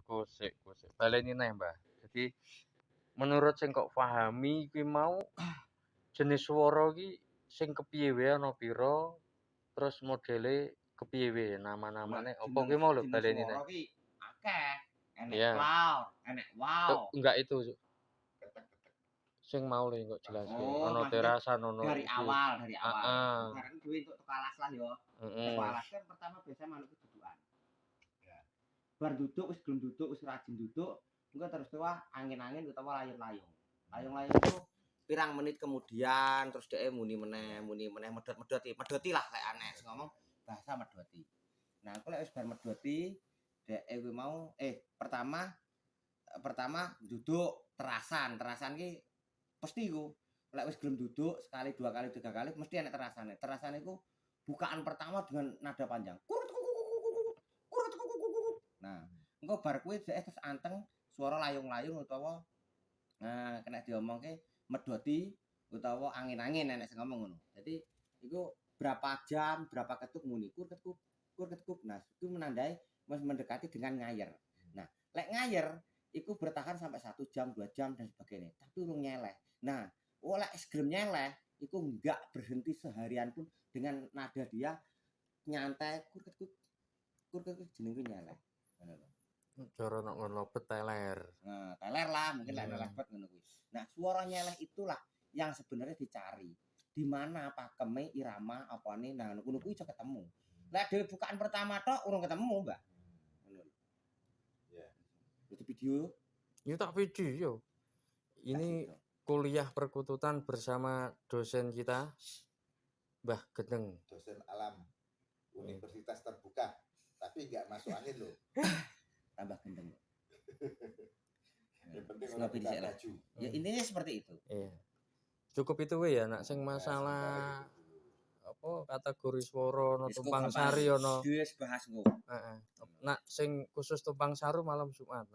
kusik. Baleni neh, Mbah. Jadi menurut sing kok pahami kuwi mau jenis swara ki sing kepiye wae ana pira, terus modele kepiye wae, nama-namane apa kuwi mau lho baleni neh. Swara ki akeh. Enek Iya. cloud, enek wow. Enggak itu. Sing mau lho kok jelaske. Oh, Ono maksudnya terasan, ono dari iki. awal. Heeh. Bareng duwe untuk alas lah ya. Heeh. Alas kan pertama biasa manuk dudukan. Ya. Bar duduk wis gelem duduk, wis rajin duduk, engko terus tuwa angin-angin utawa layung-layung. Layung-layung itu pirang menit kemudian terus dhek muni meneh, medhoti lah kayak aneh ngomong bahasa medhoti. Nah, aku lek wis bar medhoti dhek kuwi mau pertama duduk terasan ki pasti iku lek wis gelem duduk sekali, dua kali, tiga kali mesti enek terasane. Terasane iku bukaan pertama dengan nada panjang. Nah, engko bar kuwi dhek terus anteng swara layung-layung utawa kena diomongke medhoti utawa angin-angin enek sing ngomong ngono. Jadi iku berapa jam, berapa ketuk muni kur ketuk. Nah, itu menandai wis mendekati dengan ngayer. Nah, lek ngayer iku bertahan sampai 1 jam, 2 jam dan sebagainya, tapi urung nyeleh. Nah, lek gelem nyeleh iku enggak berhenti seharian pun dengan nada dia nyantai kur ketuk jenenge nyeleh. Ngono lho. Cara nek ngono peteler. Nah, teler lah mungkin lek lebet ngono kuwi. Nah, suara nyeleh itulah yang sebenarnya dicari. Di mana pakeme irama apane nah ngono kuwi iso ketemu. Lek dhewe bukaan pertama tok urung ketemu, Mbak. Ngono lho. Ya. Itu video. Ini tak video yo. Ini kuliah perkututan bersama dosen kita Mbah Gendeng. Dosen alam Universitas Terbuka. Tapi enggak masuk angin loh. Tambah gendeng. Yang penting Ngopi dhisik lah. Ya intinya seperti itu. Iya. Cukup itu we ya nak sing masalah apa kategori swara ono tumpang sari ono. Wis bahas engko. Heeh. Nak sing khusus tumpang saru malam Jumat.